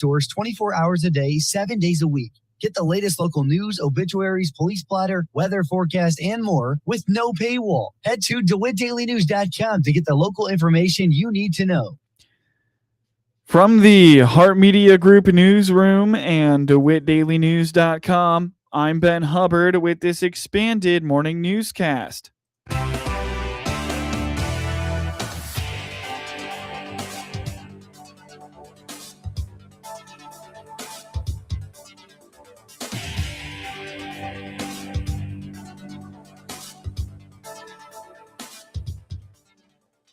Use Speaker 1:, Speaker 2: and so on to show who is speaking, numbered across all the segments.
Speaker 1: Stores 24 hours a day, 7 days a week. Get the latest local news, obituaries, police splatter, weather forecast, and more with no paywall. Head to DeWittDailyNews.com to get the local information you need to know.
Speaker 2: From the Heart Media Group newsroom and DeWittDailyNews.com, I'm Ben Hubbard with this expanded morning newscast.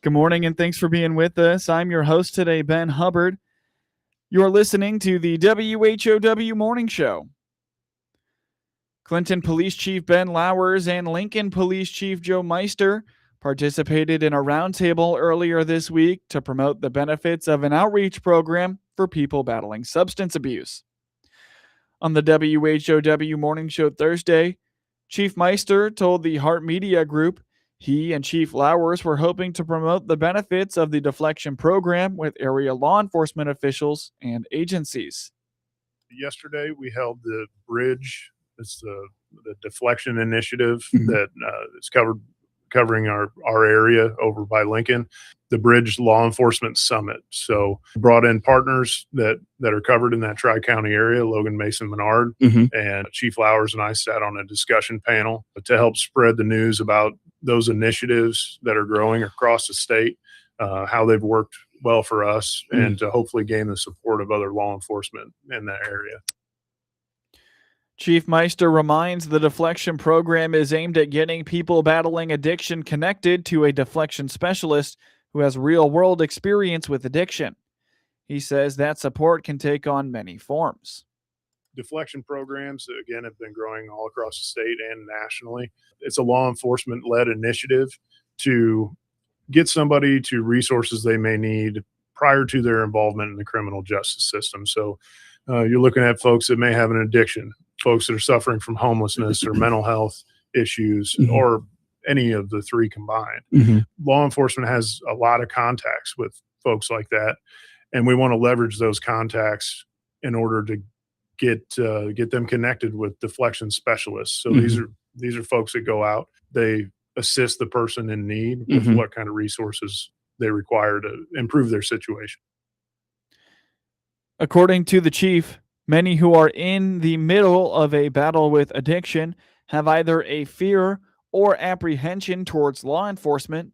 Speaker 2: Good morning and thanks for being with us. I'm your host today, Ben Hubbard. You're listening to the WHOW Morning Show. Clinton Police Chief Ben Lowers and Lincoln Police Chief Joe Meister participated in a roundtable earlier this week to promote the benefits of an outreach program for people battling substance abuse. On the WHOW Morning Show Thursday, Chief Meister told the Heart Media Group he and Chief Lowers were hoping to promote the benefits of the Deflection program with area law enforcement officials and agencies.
Speaker 3: Yesterday, we held the bridge. It's the Deflection initiative that is covering our area over by Lincoln, the Bridge Law Enforcement Summit. So brought in partners that are covered in that Tri-County area, Logan, Mason, Menard, and Chief Lowers and I sat on a discussion panel to help spread the news about those initiatives that are growing across the state, how they've worked well for us, and to hopefully gain the support of other law enforcement in that area.
Speaker 2: Chief Meister reminds the Deflection program is aimed at getting people battling addiction connected to a deflection specialist who has real-world experience with addiction. He says that support can take on many forms.
Speaker 3: Deflection programs, again, have been growing all across the state and nationally. It's a law enforcement-led initiative to get somebody to resources they may need prior to their involvement in the criminal justice system. So you're looking at folks that may have an addiction, folks that are suffering from homelessness or mental health issues, or any of the three combined. Law enforcement has a lot of contacts with folks like that, and we want to leverage those contacts in order to get them connected with deflection specialists. So these are folks that go out, they assist the person in need with what kind of resources they require to improve their situation.
Speaker 2: According to the chief, many who are in the middle of a battle with addiction have either a fear or apprehension towards law enforcement.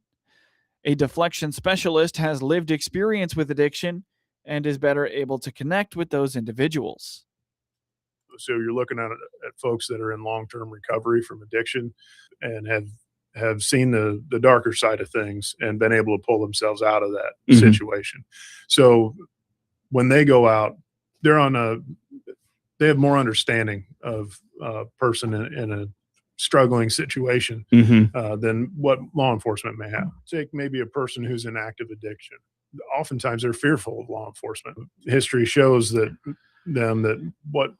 Speaker 2: A deflection specialist has lived experience with addiction and is better able to connect with those individuals.
Speaker 3: So you're looking at folks that are in long-term recovery from addiction and have seen the darker side of things and been able to pull themselves out of that situation. So when they go out, they have more understanding of a person in a struggling situation than what law enforcement may have. Take maybe a person who's in active addiction. Oftentimes they're fearful of law enforcement. History shows that what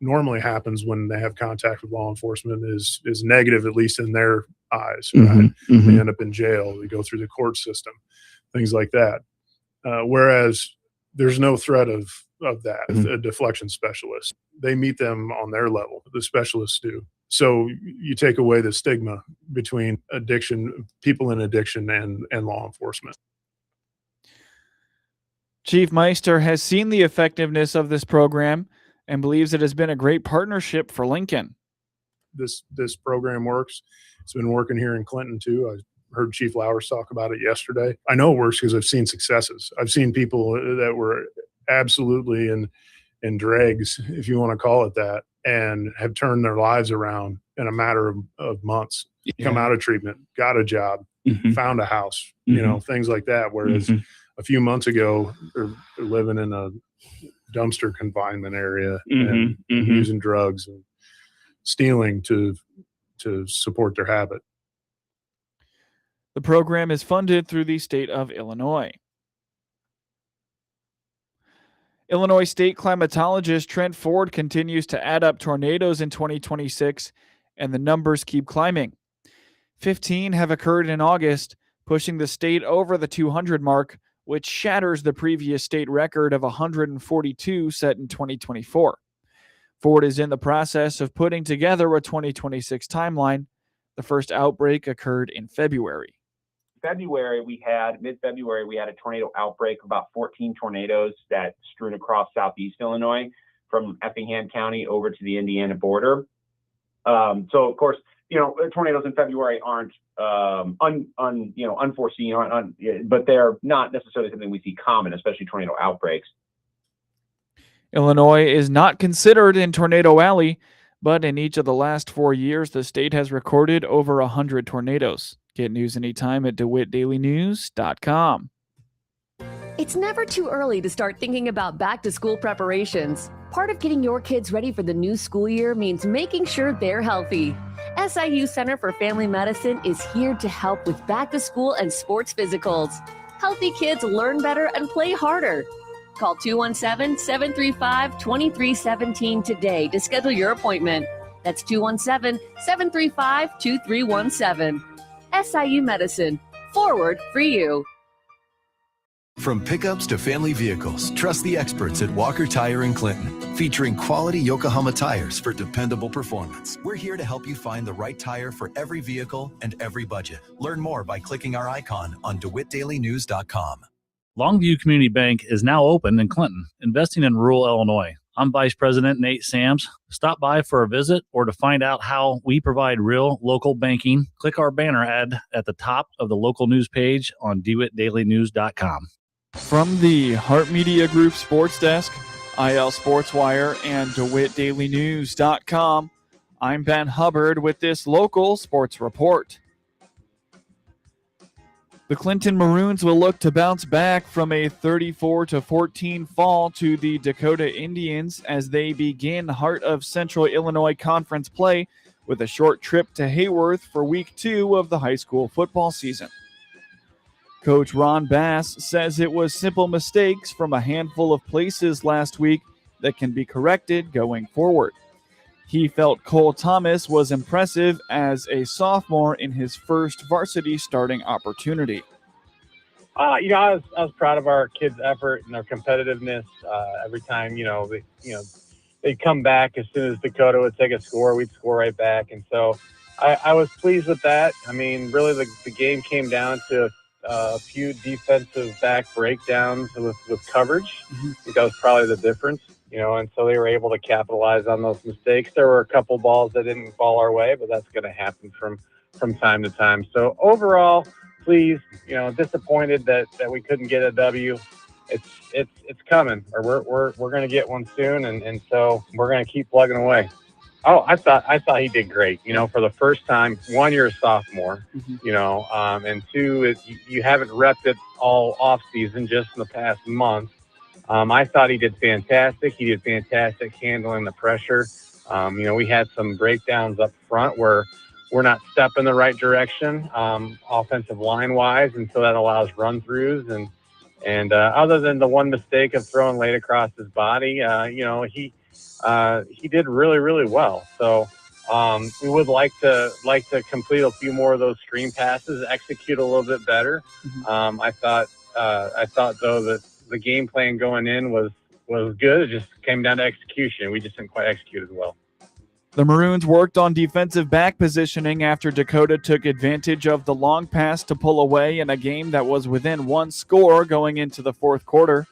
Speaker 3: normally happens when they have contact with law enforcement is negative, at least in their eyes. Right? They end up in jail. They go through the court system, things like that. Whereas there's no threat of that. A deflection specialist, they meet them on their level. The specialists do. So you take away the stigma between addiction, people in addiction, and law enforcement.
Speaker 2: Chief Meister has seen the effectiveness of this program and believes it has been a great partnership for Lincoln.
Speaker 3: This program works. It's been working here in Clinton too. I heard Chief Lowers talk about it yesterday. I know it works because I've seen successes. I've seen people that were absolutely in dregs, if you want to call it that, and have turned their lives around in a matter of months. Come out of treatment, got a job, found a house, things like that. Whereas a few months ago, they're living in a dumpster confinement area and using drugs and stealing to support their habit.
Speaker 2: The program is funded through the state of Illinois. Illinois state climatologist Trent Ford continues to add up tornadoes in 2026, and the numbers keep climbing. 15 have occurred in August, pushing the state over the 200 mark, which shatters the previous state record of 142 set in 2024. Ford is in the process of putting together a 2026 timeline. The first outbreak occurred in February.
Speaker 4: Mid-February, we had a tornado outbreak of about 14 tornadoes that strewn across southeast Illinois from Effingham County over to the Indiana border. So, of course, tornadoes in February aren't unforeseen, but they're not necessarily something we see common, especially tornado outbreaks.
Speaker 2: Illinois is not considered in Tornado Alley, but in each of the last 4 years, the state has recorded over 100 tornadoes. Get news anytime at DeWittDailyNews.com.
Speaker 5: It's never too early to start thinking about back-to-school preparations. Part of getting your kids ready for the new school year means making sure they're healthy. SIU Center for Family Medicine is here to help with back-to-school and sports physicals. Healthy kids learn better and play harder. Call 217-735-2317 today to schedule your appointment. That's 217-735-2317. SIU Medicine. Forward for you.
Speaker 6: From pickups to family vehicles, trust the experts at Walker Tire in Clinton. Featuring quality Yokohama tires for dependable performance. We're here to help you find the right tire for every vehicle and every budget. Learn more by clicking our icon on DeWittDailyNews.com.
Speaker 7: Longview Community Bank is now open in Clinton, investing in rural Illinois. I'm Vice President Nate Sams. Stop by for a visit or to find out how we provide real local banking. Click our banner ad at the top of the local news page on DeWittDailyNews.com.
Speaker 2: From the Hart Media Group Sports Desk, IL Sports Wire, and DeWittDailyNews.com, I'm Ben Hubbard with this local sports report. The Clinton Maroons will look to bounce back from a 34-14 fall to the Dakota Indians as they begin Heart of Central Illinois Conference play with a short trip to Heyworth for Week 2 of the high school football season. Coach Ron Bass says it was simple mistakes from a handful of places last week that can be corrected going forward. He felt Cole Thomas was impressive as a sophomore in his first varsity starting opportunity.
Speaker 8: I was proud of our kids' effort and their competitiveness. Every time, they'd come back as soon as Dakota would take a score, we'd score right back. And so I was pleased with that. I mean, really the game came down to a few defensive back breakdowns with coverage. I think that was probably the difference. And so they were able to capitalize on those mistakes. There were a couple balls that didn't fall our way, but that's going to happen from time to time. So overall, pleased, disappointed that we couldn't get a W. It's coming, or we're going to get one soon. And so we're going to keep plugging away. Oh, I thought he did great. For the first time, one, you're a sophomore, and two, you haven't repped it all off season, just in the past month. I thought he did fantastic. He did fantastic handling the pressure. We had some breakdowns up front where we're not stepping the right direction, offensive line wise. And so that allows run throughs. And other than the one mistake of throwing late across his body, he did really, really well. So we would like to complete a few more of those screen passes, execute a little bit better. I thought though that the game plan going in was good. It just came down to execution. We just didn't quite execute as well.
Speaker 2: The Maroons worked on defensive back positioning after Dakota took advantage of the long pass to pull away in a game that was within one score going into the fourth quarter.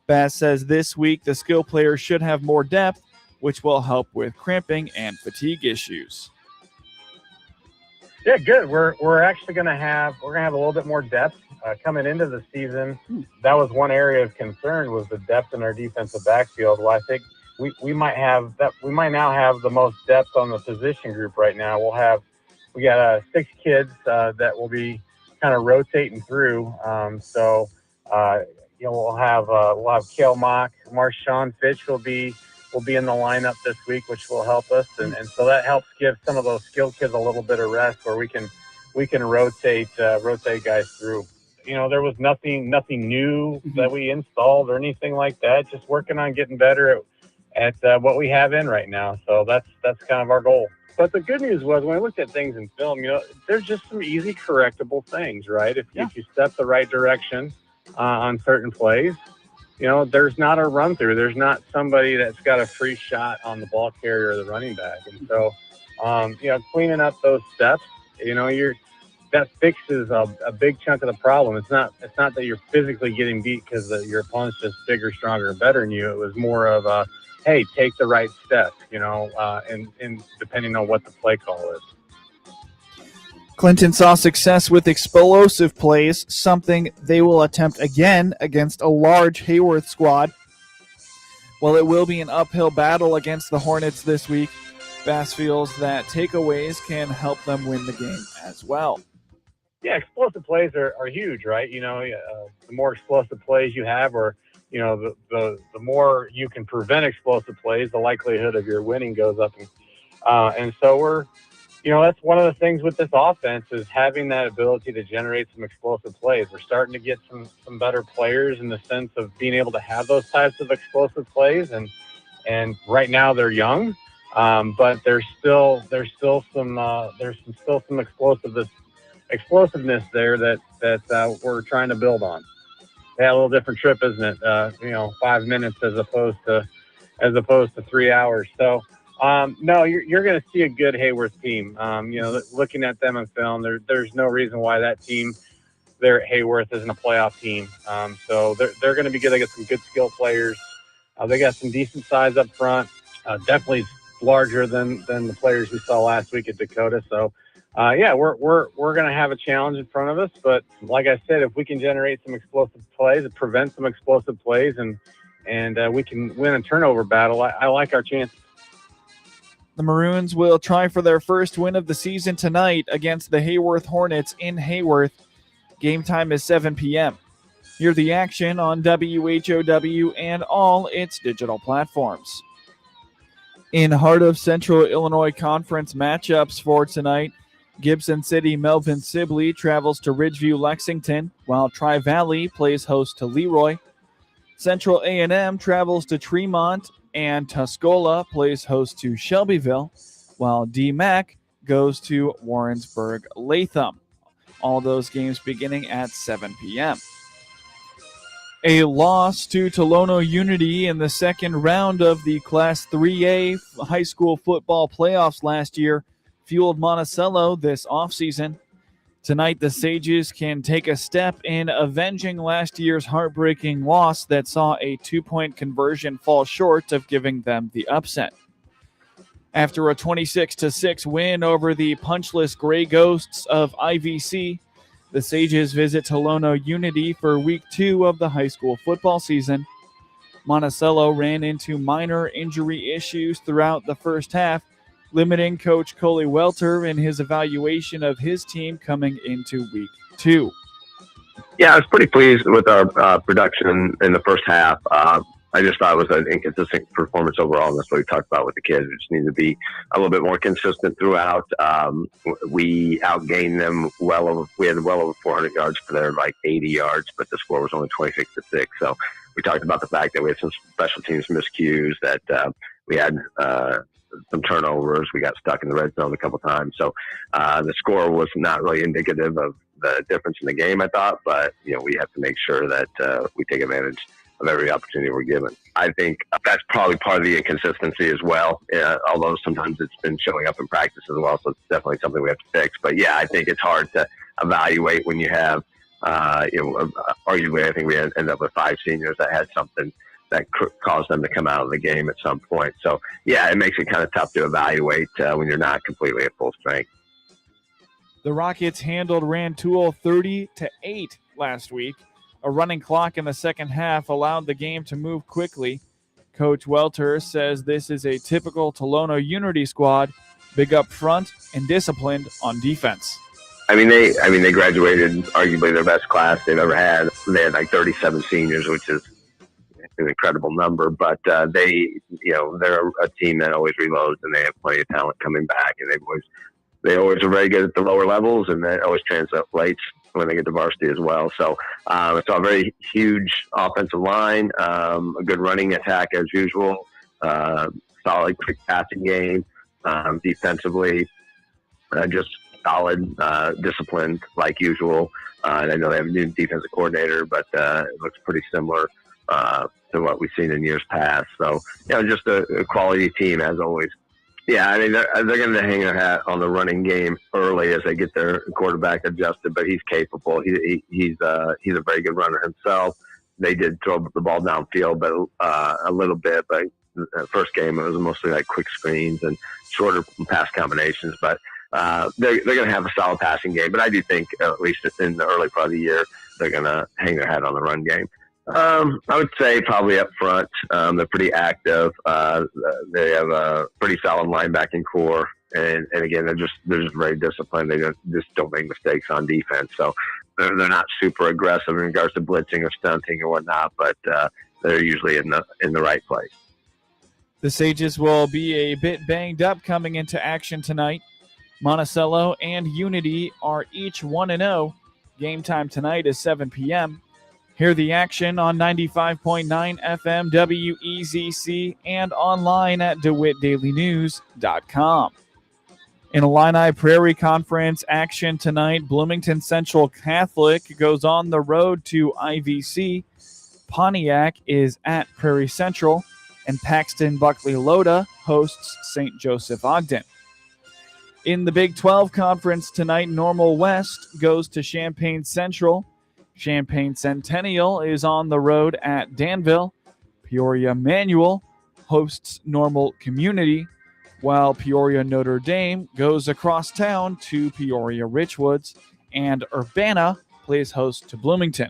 Speaker 2: Bass says this week the skill players should have more depth, which will help with cramping and fatigue issues.
Speaker 8: Yeah, good. We're actually going to have a little bit more depth coming into the season. That was one area of concern, was the depth in our defensive backfield. Well, I think we might now have the most depth on the position group right now. We got 6 kids that will be kind of rotating through. We'll have Kale Mock, Marshawn Fitch will be in the lineup this week, which will help us, and so that helps give some of those skilled kids a little bit of rest where we can rotate guys through. There was nothing new that we installed or anything like that. Just working on getting better at what we have in right now. So that's kind of our goal. But the good news was when I looked at things in film, there's just some easy correctable things, right? If you step the right direction, on certain plays, there's not a run through. There's not somebody that's got a free shot on the ball carrier or the running back. And so, cleaning up those steps, that fixes a big chunk of the problem. It's not that you're physically getting beat because your opponent's just bigger, stronger, and better than you. It was more of hey, take the right steps, and depending on what the play call is.
Speaker 2: Clinton saw success with explosive plays, something they will attempt again against a large Heyworth squad. While it will be an uphill battle against the Hornets this week, Bass feels that takeaways can help them win the game as well.
Speaker 8: Yeah, explosive plays are huge, right? The more explosive plays you have, or the more you can prevent explosive plays, the likelihood of your winning goes up. And so we're, that's one of the things with this offense is having that ability to generate some explosive plays. We're starting to get some better players in the sense of being able to have those types of explosive plays. And right now they're young, but there's still some explosiveness there that we're trying to build on. Yeah, a little different trip, isn't it? 5 minutes as opposed to 3 hours. So. No, you're going to see a good Heyworth team. Looking at them in film, there's no reason why that team there at Heyworth isn't a playoff team. So they're going to be good. They got some good skill players. They got some decent size up front. Definitely larger than the players we saw last week at Dakota. So, we're going to have a challenge in front of us. But like I said, if we can generate some explosive plays and prevent some explosive plays, and we can win a turnover battle, I like our chances.
Speaker 2: The Maroons will try for their first win of the season tonight against the Heyworth Hornets in Heyworth. Game time is 7 p.m. Hear the action on WHOW and all its digital platforms. In Heart of Central Illinois Conference matchups for tonight, Gibson City Melvin Sibley travels to Ridgeview Lexington, while Tri-Valley plays host to Leroy. Central A&M travels to Tremont, and Tuscola plays host to Shelbyville, while DMAC goes to Warrensburg Latham. All those games beginning at 7 p.m. A loss to Tolono Unity in the second round of the Class 3A high school football playoffs last year fueled Monticello this offseason. Tonight, the Sages can take a step in avenging last year's heartbreaking loss that saw a 2-point conversion fall short of giving them the upset. After a 26-6 win over the punchless Gray Ghosts of IVC, the Sages visit Tolono Unity for Week 2 of the high school football season. Monticello ran into minor injury issues throughout the first half, limiting Coach Coley Welter in his evaluation of his team coming into Week 2.
Speaker 9: Yeah, I was pretty pleased with our production in the first half. I just thought it was an inconsistent performance overall, and that's what we talked about with the kids. We just need to be a little bit more consistent throughout. We outgained them we had well over 400 yards for their 80 yards, but the score was only 26-6. So we talked about the fact that we had some special teams miscues, that we had some turnovers. We got stuck in the red zone a couple times. So the score was not really indicative of the difference in the game, I thought. But, we have to make sure that we take advantage of every opportunity we're given. I think that's probably part of the inconsistency as well, although sometimes it's been showing up in practice as well. So it's definitely something we have to fix. But, yeah, I think it's hard to evaluate when you have, arguably I think we ended up with 5 seniors that had something that caused them to come out of the game at some point. So, yeah, it makes it kind of tough to evaluate when you're not completely at full strength.
Speaker 2: The Rockets handled Rantoul 30-8 last week. A running clock in the second half allowed the game to move quickly. Coach Welter says this is a typical Tolono Unity squad, big up front and disciplined on defense.
Speaker 9: They graduated arguably their best class they've ever had. They had 37 seniors, which is an incredible number, but they're a team that always reloads, and they have plenty of talent coming back, and they always are very good at the lower levels, and that always translates when they get to varsity as well. So it's a very huge offensive line, a good running attack as usual, solid quick passing game, defensively just solid, disciplined like usual. And I know they have a new defensive coordinator, but it looks pretty similar to what we've seen in years past. So, just a quality team as always. Yeah, I mean, they're going to hang their hat on the running game early as they get their quarterback adjusted, but he's capable. He's a very good runner himself. They did throw the ball downfield, but a little bit. But the first game, it was mostly like quick screens and shorter pass combinations. But they're going to have a solid passing game. But I do think, at least in the early part of the year, they're going to hang their hat on the run game. I would say probably up front. They're pretty active. They have a pretty solid linebacking core, and again, they're just very disciplined. They just don't make mistakes on defense. So they're not super aggressive in regards to blitzing or stunting or whatnot, but they're usually in the right place.
Speaker 2: The Sages will be a bit banged up coming into action tonight. Monticello and Unity are each 1-0. Game time tonight is 7 p.m. Hear the action on 95.9 FM WEZC and online at DeWittDailyNews.com. In Illini Prairie Conference action tonight, Bloomington Central Catholic goes on the road to IVC. Pontiac is at Prairie Central, and Paxton Buckley Loda hosts St. Joseph Ogden. In the Big 12 Conference tonight, Normal West goes to Champaign Central. Champaign Centennial is on the road at Danville. Peoria Manual hosts Normal Community, while Peoria Notre Dame goes across town to Peoria Richwoods, and Urbana plays host to Bloomington.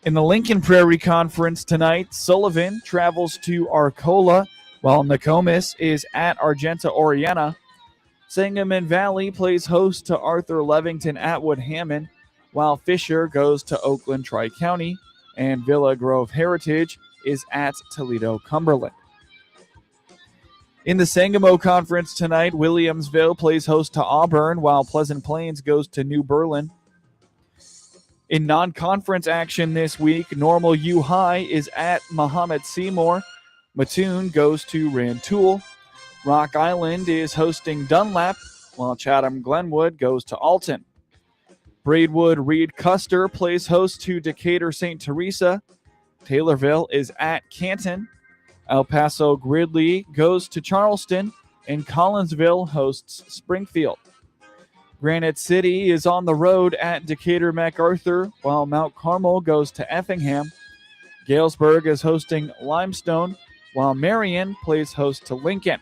Speaker 2: In the Lincoln Prairie Conference tonight, Sullivan travels to Arcola, while Nokomis is at Argenta Oriana. Sangamon Valley plays host to Arthur Levington Atwood Hammond, while Fisher goes to Oakland Tri-County, and Villa Grove Heritage is at Toledo Cumberland. In the Sangamo Conference tonight, Williamsville plays host to Auburn, while Pleasant Plains goes to New Berlin. In non-conference action this week, Normal U High is at Muhammad Seymour. Mattoon goes to Rantoul. Rock Island is hosting Dunlap, while Chatham Glenwood goes to Alton. Braidwood Reed Custer plays host to Decatur St. Teresa. Taylorville is at Canton. El Paso Gridley goes to Charleston, and Collinsville hosts Springfield. Granite City is on the road at Decatur MacArthur, while Mount Carmel goes to Effingham. Galesburg is hosting Limestone, while Marion plays host to Lincoln.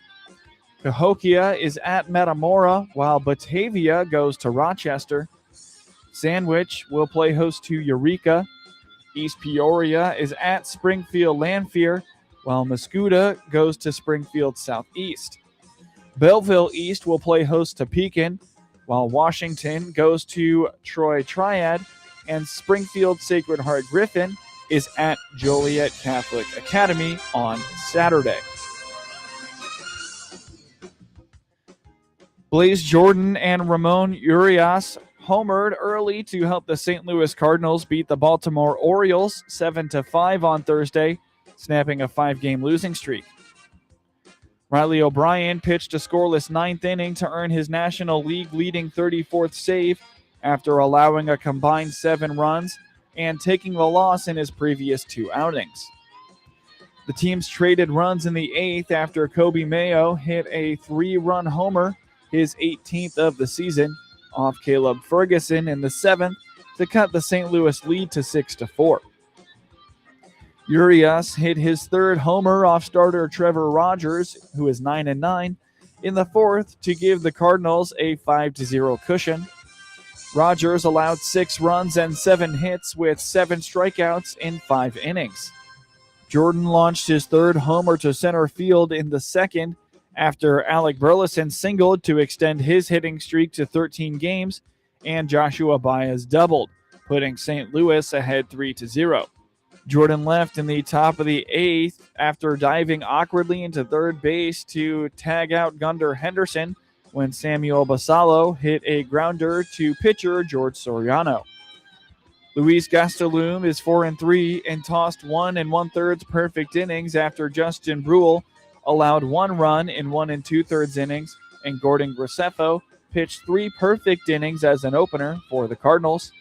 Speaker 2: Cahokia is at Metamora, while Batavia goes to Rochester. Sandwich will play host to Eureka. East Peoria is at Springfield Lanphier, while Mascoutah goes to Springfield Southeast. Belleville East will play host to Pekin, while Washington goes to Troy Triad, and Springfield Sacred Heart Griffin is at Joliet Catholic Academy on Saturday. Blaze Jordan and Ramon Urias homered early to help the St. Louis Cardinals beat the Baltimore Orioles 7-5 on Thursday, snapping a 5-game losing streak. Riley O'Brien pitched a scoreless 9th inning to earn his National League leading 34th save after allowing a combined 7 runs and taking the loss in his previous 2 outings. The teams traded runs in the 8th after Kobe Mayo hit a 3-run homer, his 18th of the season, off Caleb Ferguson in the 7th to cut the St. Louis lead to 6-4. Urias hit his 3rd homer off starter Trevor Rogers, who is 9-9, in the 4th to give the Cardinals a 5-0 cushion. Rogers allowed 6 runs and 7 hits with 7 strikeouts in 5 innings. Jordan launched his 3rd homer to center field in the 2nd after Alec Burleson singled to extend his hitting streak to 13 games, and Joshua Baez doubled, putting St. Louis ahead 3-0. Jordan left in the top of the 8th after diving awkwardly into third base to tag out Gunder Henderson when Samuel Basallo hit a grounder to pitcher George Soriano. Luis Gastelum is 4-3 and tossed 1 1/3 perfect innings after Justin Brule allowed 1 run in 1 2/3 innings, and Gordon Graceffo pitched 3 perfect innings as an opener for the Cardinals.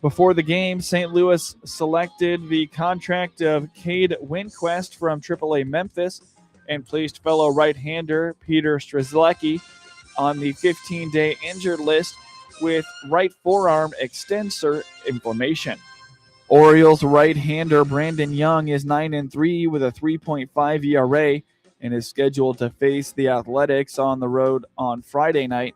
Speaker 2: Before the game, St. Louis selected the contract of Cade Winquist from AAA Memphis and placed fellow right-hander Peter Strzelecki on the 15-day injured list with right forearm extensor inflammation. Orioles right-hander Brandon Young is 9-3 with a 3.5 ERA and is scheduled to face the Athletics on the road on Friday night.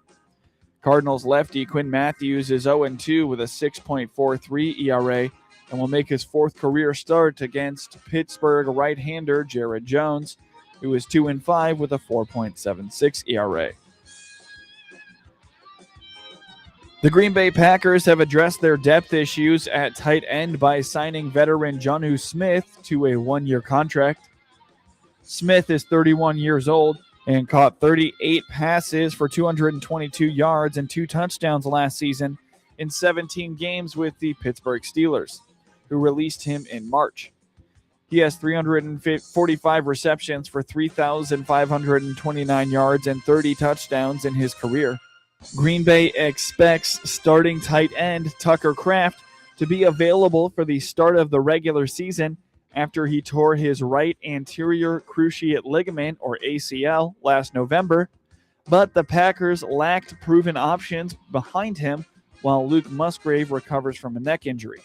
Speaker 2: Cardinals lefty Quinn Matthews is 0-2 with a 6.43 ERA and will make his 4th career start against Pittsburgh right-hander Jared Jones, who is 2-5 with a 4.76 ERA. The Green Bay Packers have addressed their depth issues at tight end by signing veteran Jonnu Smith to a 1-year contract. Smith is 31 years old and caught 38 passes for 222 yards and 2 touchdowns last season in 17 games with the Pittsburgh Steelers, who released him in March. He has 345 receptions for 3,529 yards and 30 touchdowns in his career. Green Bay expects starting tight end Tucker Kraft to be available for the start of the regular season after he tore his right anterior cruciate ligament, or ACL, last November, but the Packers lacked proven options behind him while Luke Musgrave recovers from a neck injury.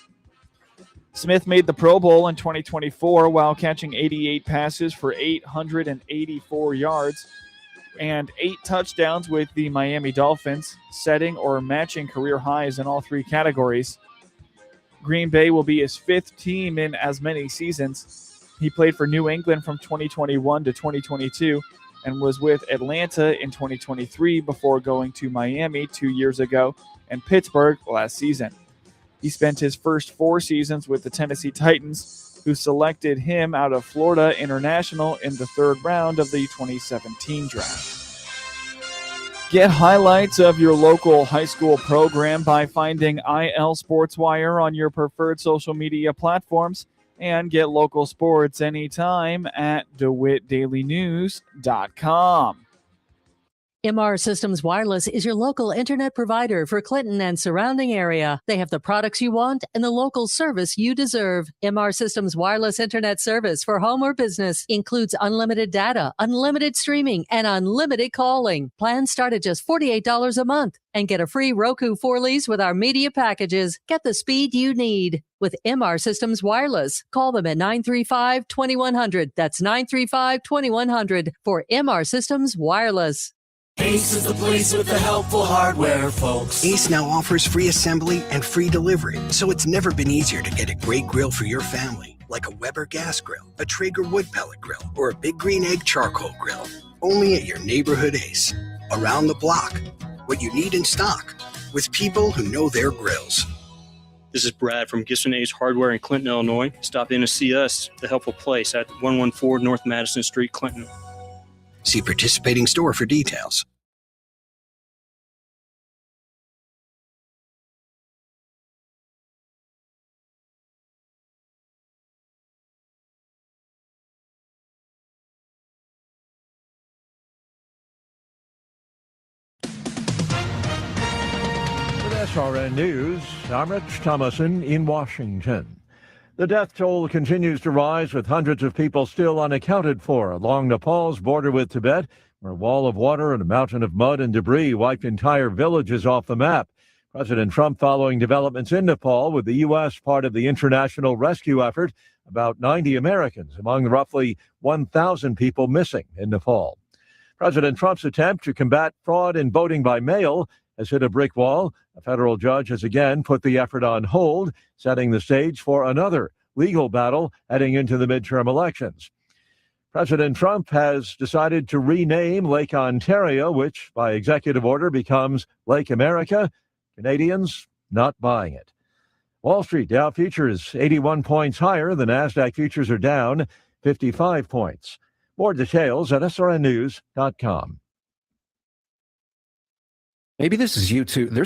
Speaker 2: Smith made the Pro Bowl in 2024 while catching 88 passes for 884 yards and 8 touchdowns with the Miami Dolphins, setting or matching career highs in all 3 categories. Green Bay will be his 5th team in as many seasons. He played for New England from 2021 to 2022 and was with Atlanta in 2023 before going to Miami 2 years ago and Pittsburgh last season. He spent his first 4 seasons with the Tennessee Titans, who selected him out of Florida International in the 3rd round of the 2017 draft. Get highlights of your local high school program by finding IL SportsWire on your preferred social media platforms and get local sports anytime at DeWittDailyNews.com.
Speaker 10: MR Systems Wireless is your local internet provider for Clinton and surrounding area. They have the products you want and the local service you deserve. MR Systems Wireless Internet service for home or business includes unlimited data, unlimited streaming, and unlimited calling. Plans start at just $48 a month and get a free Roku 4-lease with our media packages. Get the speed you need with MR Systems Wireless. Call them at 935-2100. That's 935-2100 for MR Systems Wireless.
Speaker 11: Ace is the place with the helpful hardware, folks.
Speaker 12: Ace now offers free assembly and free delivery, so it's never been easier to get a great grill for your family, like a Weber gas grill, a Traeger wood pellet grill, or a Big Green Egg charcoal grill. Only at your neighborhood Ace. Around the block. What you need in stock. With people who know their grills.
Speaker 13: This is Brad from Gibson Ace Hardware in Clinton, Illinois. Stop in to see us, The Helpful Place, at 114 North Madison Street, Clinton.
Speaker 12: See participating store for details.
Speaker 14: With SRN News, I'm Rich Thomason in Washington. The death toll continues to rise, with hundreds of people still unaccounted for along Nepal's border with Tibet, where a wall of water and a mountain of mud and debris wiped entire villages off the map. President Trump following developments in Nepal, with the U.S. part of the international rescue effort, about 90 Americans among the roughly 1,000 people missing in Nepal. President Trump's attempt to combat fraud in voting by mail has hit a brick wall. A federal judge has again put the effort on hold, setting the stage for another legal battle heading into the midterm elections. President Trump has decided to rename Lake Ontario, which by executive order becomes Lake America. Canadians not buying it. Wall Street Dow futures 81 points higher. The NASDAQ futures are down 55 points. More details at srnnews.com.
Speaker 15: Maybe this is you too. There's